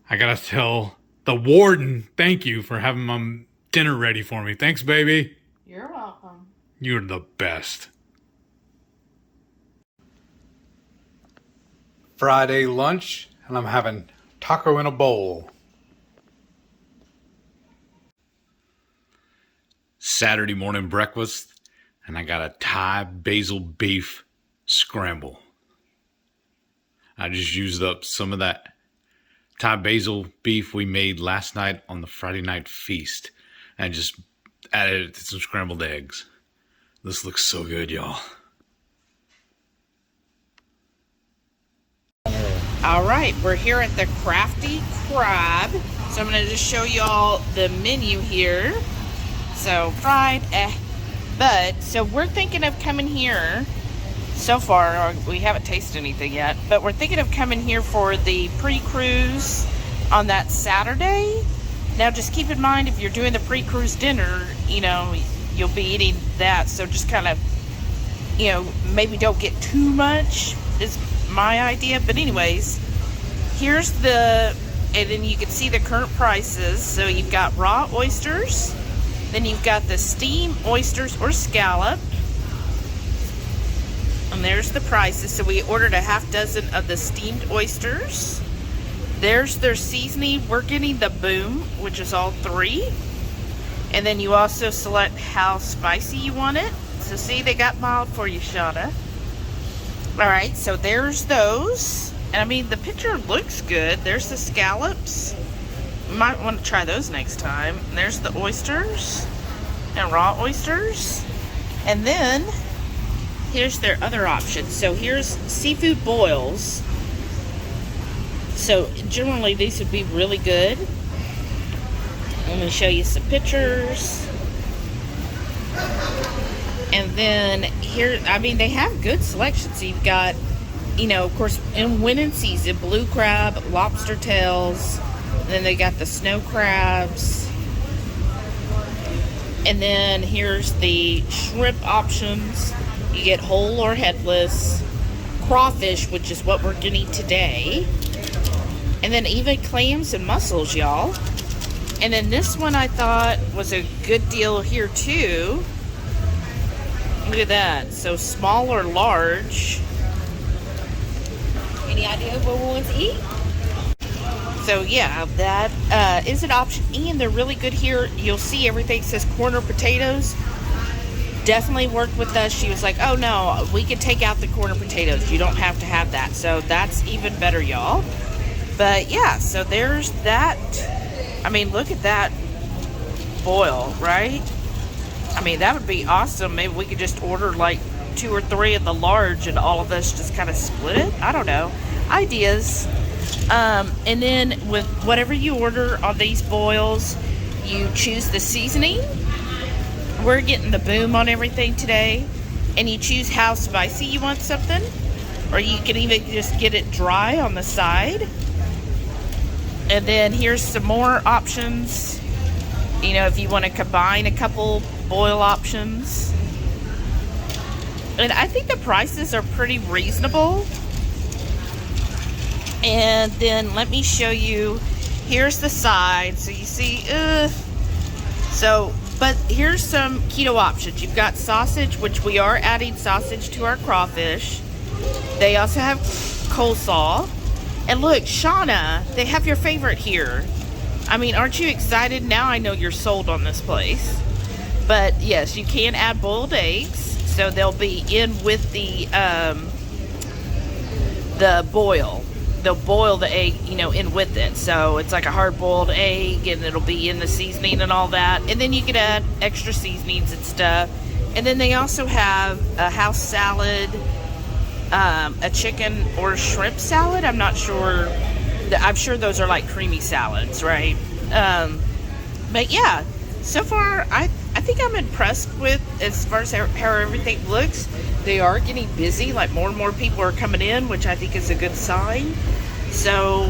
I gotta tell the warden, thank you for having my dinner ready for me. Thanks, baby. You're welcome. You're the best. Friday lunch, and I'm having taco in a bowl. Saturday morning breakfast, and I got a Thai basil beef scramble. I just used up some of that Thai basil beef we made last night on the Friday night feast and just added it to some scrambled eggs. This looks so good, y'all. All right, we're here at the Crafty Crab. So I'm going to just show you all the menu here. So fried, but so we're thinking of coming here. So far, we haven't tasted anything yet, but we're thinking of coming here for the pre-cruise on that Saturday. Now, just keep in mind, if you're doing the pre-cruise dinner, you know, you'll be eating that. So just kind of, you know, maybe don't get too much is my idea. But anyways, here's the, and then you can see the current prices. So you've got raw oysters, then you've got the steamed oysters or scallop, and there's the prices. So we ordered a half dozen of the steamed oysters. There's their seasoning. We're getting the boom, which is all 3. And then you also select how spicy you want it. So see, they got mild for you, Shauna. Alright, so there's those. And I mean, the picture looks good. There's the scallops. You might want to try those next time. And there's the oysters and raw oysters. And then here's their other options. So here's seafood boils. So generally these would be really good. I'm going to show you some pictures. And then here, I mean, they have good selections. You've got, you know, of course, in winter season, blue crab, lobster tails. And then they got the snow crabs. And then here's the shrimp options. You get whole or headless. Crawfish, which is what we're getting today. And then even clams and mussels, y'all. And then this one I thought was a good deal here too. Look at that. So small or large. Any idea what we want to eat? So yeah, that is an option. And they're really good here. You'll see everything says corner potatoes. Definitely worked with us. She was like, oh no, we can take out the corner potatoes. You don't have to have that. So that's even better, y'all. But yeah, so there's that. I mean, look at that boil, right? I mean, that would be awesome. Maybe we could just order like 2 or 3 of the large and all of us just kind of split it. I don't know. Ideas. And then with whatever you order on these boils, you choose the seasoning. We're getting the boom on everything today. And you choose how spicy you want something. Or you can even just get it dry on the side. And then here's some more options. You know, if you want to combine a couple boil options. And I think the prices are pretty reasonable. And then let me show you. Here's the side. So you see, but here's some keto options. You've got sausage, which we are adding sausage to our crawfish. They also have coleslaw. And look, Shauna, they have your favorite here. I mean, aren't you excited? Now I know you're sold on this place. But yes, you can add boiled eggs. So they'll be in with the boil. They'll boil the egg, you know, in with it. So it's like a hard-boiled egg, and it'll be in the seasoning and all that. And then you can add extra seasonings and stuff. And then they also have a house salad, a chicken or shrimp salad. I'm not sure. I'm sure those are like creamy salads, right? But yeah, so far I think I'm impressed with as far as how everything looks. They are getting busy. Like more and more people are coming in, which I think is a good sign. So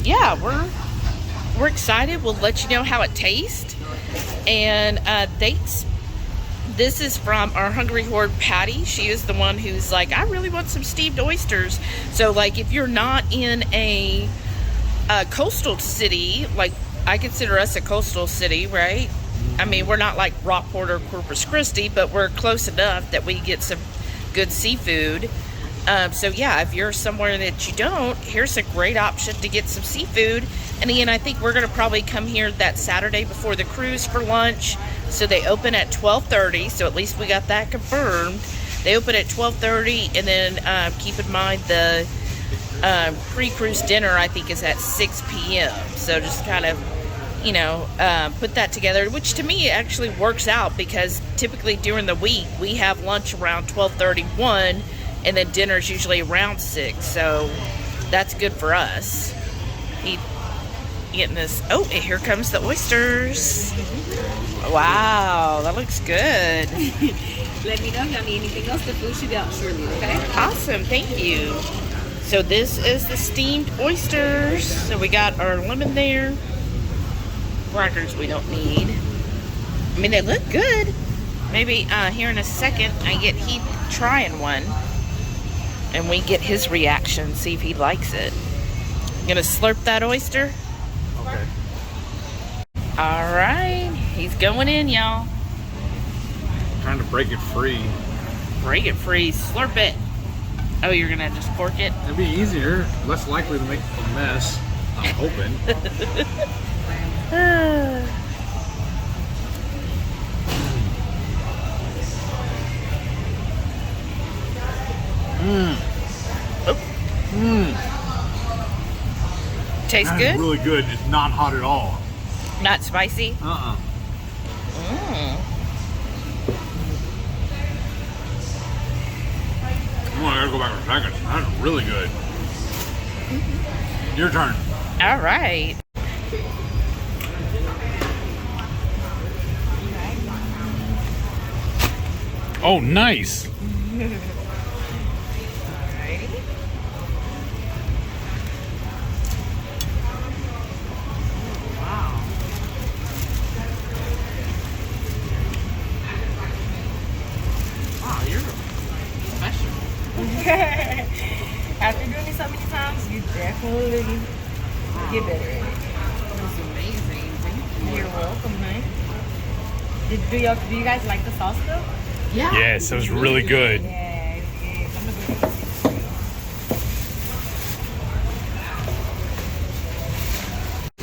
yeah, we're excited. We'll let you know how it tastes. And thanks. This is from our Hungry Horde Patty. She is the one who's like, I really want some steamed oysters. So like if you're not in a coastal city, like I consider us a coastal city, right? I mean, we're not like Rockport or Corpus Christi, but we're close enough that we get some good seafood. So yeah, if you're somewhere that you don't, here's a great option to get some seafood. And again, I think we're gonna probably come here that Saturday before the cruise for lunch. So they open at 12:30, so at least we got that confirmed. They open at 12:30, and then keep in mind the pre-cruise dinner, I think, is at 6 p.m. So just kind of, you know, put that together, which to me actually works out because typically during the week we have lunch around 12:31, and then dinner's usually around 6. So that's good for us. getting this. Oh, and here comes the oysters. Wow, that looks good. Let me know if y'all need anything else. The food should be out shortly, okay? Awesome, thank you. So this is the steamed oysters. So we got our lemon there. Crackers we don't need. I mean, they look good. Maybe here in a second I get Heath trying one. And we get his reaction, see if he likes it. Gonna slurp that oyster? Okay. All right, he's going in, y'all. Trying to break it free. Break it free, slurp it. Oh, you're gonna just fork it? It'd be easier, less likely to make a mess. I'm hoping. Tastes That good? is really good. It's not hot at all. Not spicy? Oh, I gotta go back for a second. That's really good. Your turn. All right. Oh, nice. After doing it so many times, you definitely get better at it. That's amazing. Thank you. You're welcome, man. Do you guys like the sauce though? Yeah. Yes, it was really good. Yeah, it's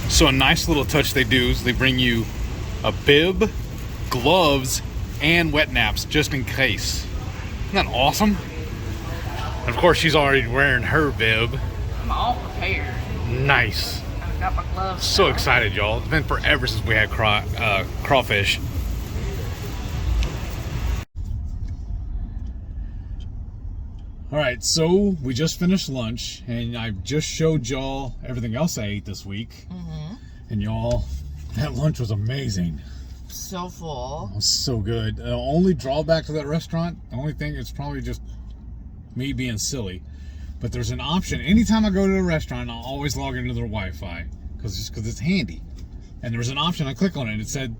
good. So a nice little touch they do is they bring you a bib, gloves, and wet naps just in case. Isn't that awesome? And of course, she's already wearing her bib. I'm all prepared. Nice. I've got my gloves. So excited, y'all. It's been forever since we had crawfish. All right, so we just finished lunch, and I just showed y'all everything else I ate this week. And y'all, that lunch was amazing. So full. It was so good. The only drawback to that restaurant, the only thing, it's probably just me being silly, but there's an option. Anytime I go to a restaurant, I'll always log into their Wi-Fi because it's handy. And there was an option. I click on it, and it said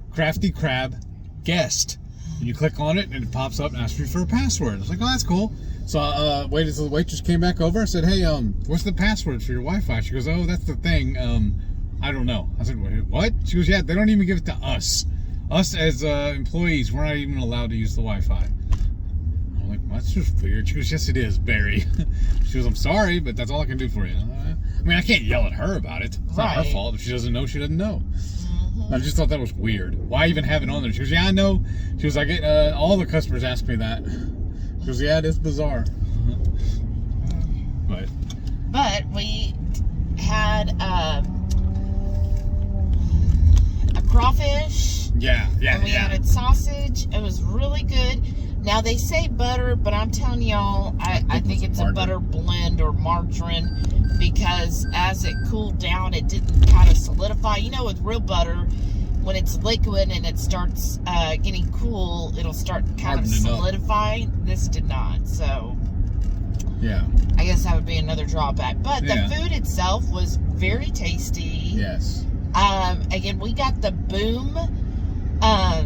Crafty Crab Guest. And you click on it, and it pops up and asks you for a password. I was like, oh, that's cool. So I waited till the waitress came back over. I said, hey, what's the password for your Wi-Fi? She goes, oh, that's the thing. I don't know. I said, what? She goes, yeah, they don't even give it to us. Us as employees, we're not even allowed to use the Wi-Fi. I'm like, well, that's just weird. She goes, yes, it is, Barry. She goes, I'm sorry, but that's all I can do for you. I mean, I can't yell at her about it. It's not her fault. If she doesn't know, she doesn't know. I just thought that was weird. Why even have it on there? She goes, yeah, I know. She was like, all the customers ask me that. She goes, yeah, it is bizarre. But we had a crawfish. Yeah. And we added sausage. It was really good. Now they say butter, but I'm telling y'all, I think it's a butter blend or margarine, because as it cooled down, it didn't kind of solidify. You know, with real butter, when it's liquid and it starts getting cool, it'll start kind of solidifying. This did not, so yeah, I guess that would be another drawback. But the food itself was very tasty. Yes. Again, we got the Boom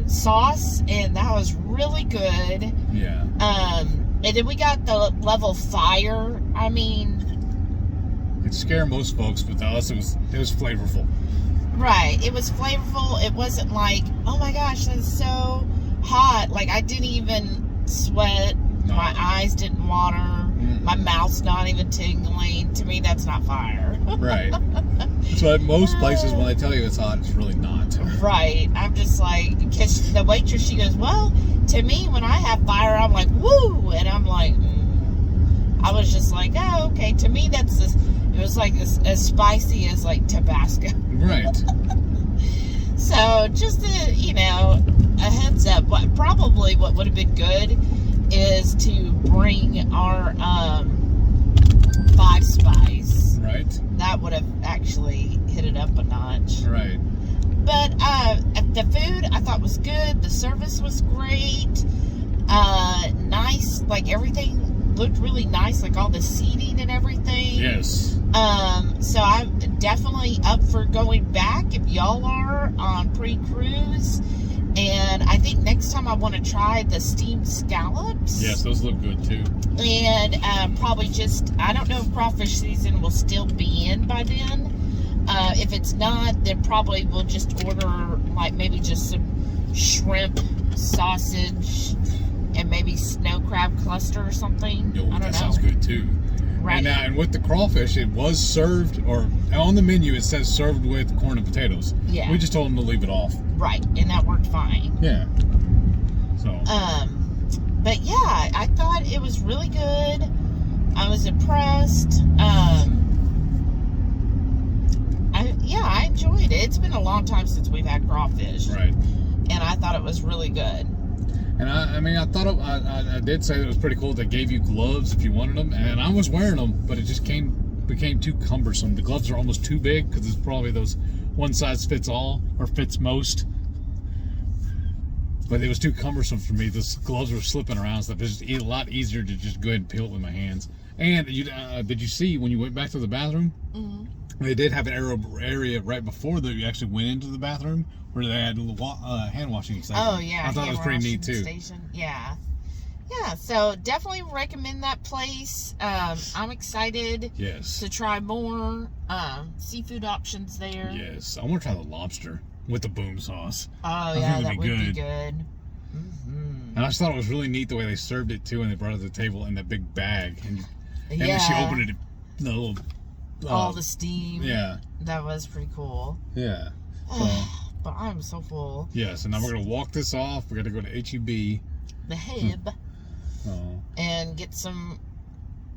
sauce, and that was really good. Yeah. And then we got the level fire. I mean, it'd scare most folks, but to us, it was flavorful. Right. It was flavorful. It wasn't like, oh my gosh, that's so hot. Like, I didn't even sweat. No. My eyes didn't water. My mouth's not even tingling. To me, that's not fire. Right. So at most places, when they tell you it's hot, it's really not. Right. I'm just like, because the waitress, she goes, well, to me, when I have fire, I'm like, woo! And I'm like, I was just like, oh, okay. To me, that's this. It was like as spicy as like Tabasco. Right. So just a heads up. Probably what would have been good is to bring our 5 spice. Right. That would have actually hit it up a notch. Right. But the food I thought was good. The service was great. Nice. Like everything looked really nice. Like all the seating and everything. Yes. So I'm definitely up for going back if y'all are on pre-cruise. And I think next time I want to try the steamed scallops. Yes, those look good too. And probably just, I don't know if crawfish season will still be in by then. If it's not, then probably we'll just order like maybe just some shrimp, sausage, and maybe snow crab cluster or something. Yo, I don't know. that sounds good too. Right. And with the crawfish, it was served, or on the menu it says served with corn and potatoes. Yeah. We just told them to leave it off. Right, and that worked fine. Yeah. So. But yeah, I thought it was really good. I was impressed. I enjoyed it. It's been a long time since we've had crawfish. Right. And I thought it was really good. And I thought I did say that it was pretty cool. They gave you gloves if you wanted them, and I was wearing them, but it just became too cumbersome. The gloves are almost too big because it's probably those one size fits all or fits most. But it was too cumbersome for me. The gloves were slipping around, so it was just a lot easier to just go ahead and peel it with my hands. And did you see when you went back to the bathroom? Mm-hmm. They did have an area right before that you actually went into the bathroom where they had a little hand washing station. Oh yeah, I thought it was pretty neat too. Station. Yeah. So definitely recommend that place. I'm excited. Yes. To try more seafood options there. Yes, I want to try the lobster with the boom sauce. Oh yeah, that would be good. Mm-hmm. And I just thought it was really neat the way they served it too, and they brought it to the table in that big bag, and when she opened it, the little all the steam. Yeah, that was pretty cool. Yeah. So, but I'm so full. Yes, and now we're gonna walk this off. We're gonna go to HEB. The Heb. And get some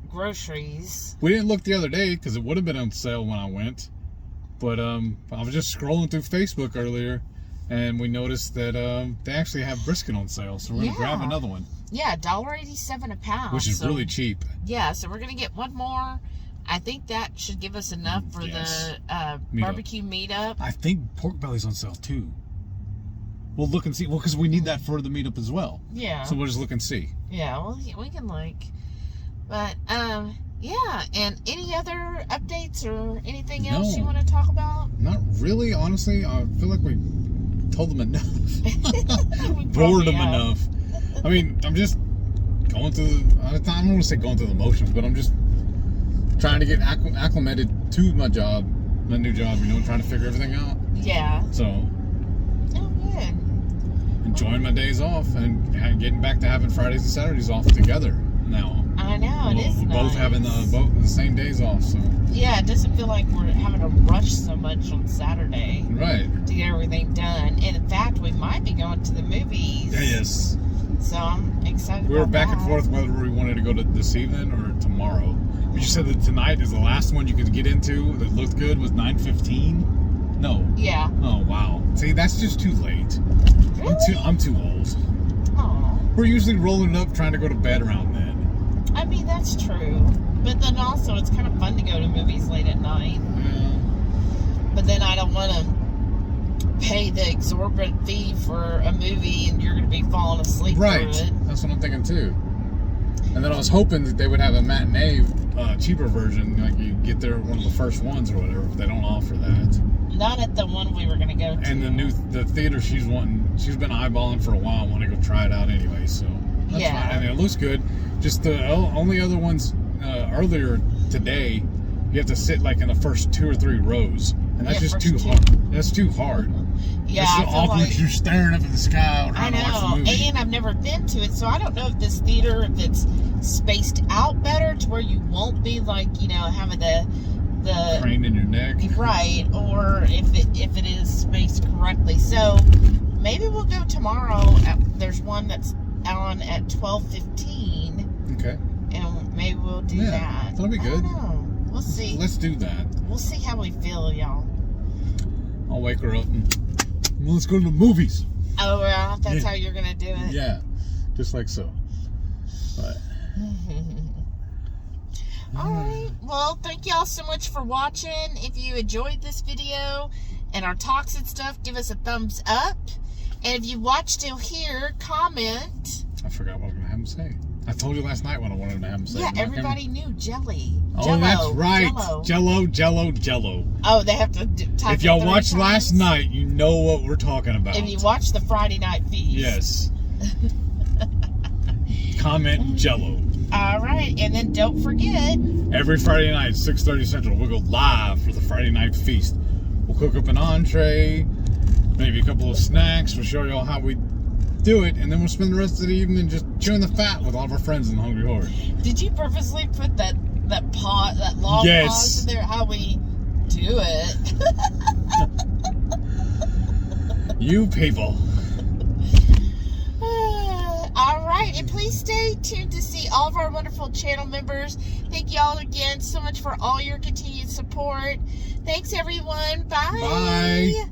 groceries. We didn't look the other day because it would have been on sale when I went. But I was just scrolling through Facebook earlier, and we noticed that they actually have brisket on sale. So we're gonna grab another one. Yeah, $1.87 a pound, which is really cheap. Yeah, so we're gonna get one more. I think that should give us enough for the barbecue meetup. I think pork belly's on sale too. We'll look and see. Well, because we need that for the meetup as well. Yeah. So we'll just look and see. Yeah, well, we can look. But, yeah. And any other updates or anything else you want to talk about? Not really, honestly. I feel like we told them enough. Bored them enough. I mean, I'm just going through I don't want to say going through the motions, but I'm just trying to get acclimated to my job, my new job, trying to figure everything out. Yeah. So. Oh, good. Enjoying my days off and getting back to having Fridays and Saturdays off together now. I know, it is nice. Both having the same days off, so. Yeah, it doesn't feel like we're having to rush so much on Saturday. Right. To get everything done. And in fact, we might be going to the movies. Yes. So I'm excited We were back and forth whether we wanted to go to this evening or tomorrow. But you said that tonight is the last one you could get into that looked good was 9:15? No. Yeah. Oh, wow. See, that's just too late. Really? I'm too old. Aww. We're usually rolling up trying to go to bed around then. I mean, that's true. But then also, it's kind of fun to go to movies late at night. Yeah. But then I don't want to pay the exorbitant fee for a movie and you're going to be falling asleep through it. That's what I'm thinking too. And then I was hoping that they would have a matinee, cheaper version, like you get there one of the first ones or whatever, but they don't offer that. Not at the one we were going to go to. And the theater she's been eyeballing for a while, want to go try it out anyway, so that's fine. I mean, it looks good. Just the only other ones earlier today, you have to sit like in the first 2 or 3 rows, and that's just too hard. That's too hard. Yeah, it's so awkward. You're staring up at the sky trying to watch the movie. And I've never been to it, so I don't know if this theater, if it's spaced out better to where you won't be like, having the crane in your neck, right? Or if it is spaced correctly. So maybe we'll go tomorrow. There's one that's on at 12:15. Okay. And maybe we'll do that. That'll be good. I don't know. We'll see. Let's do that. We'll see how we feel, y'all. I'll wake her up and let's go to the movies. Oh, yeah? That's how you're going to do it? Yeah. Just like so. But. Alright. Well, thank y'all so much for watching. If you enjoyed this video and our talks and stuff, give us a thumbs up. And if you watched till here, comment. I forgot what I was going to have him say. I told you last night what I wanted him to have him say. Yeah, everybody knew jelly. Oh, Jello, that's right. Jello. Jello. Oh, they have to type If y'all it 3 watched times. last night, you know what we're talking about. If you watched the Friday Night Feast. Yes. Comment Jello. Alright, and then don't forget. Every Friday night, 6:30 Central, we'll go live for the Friday Night Feast. We'll cook up an entree, maybe a couple of snacks. We'll show y'all how we do it, and then we'll spend the rest of the evening just chewing the fat with all of our friends in the Hungry Horde. Did you purposely put that long pause in there? How we do it? You people. Alright, and please stay tuned to see all of our wonderful channel members. Thank y'all again so much for all your continued support. Thanks, everyone. Bye. Bye.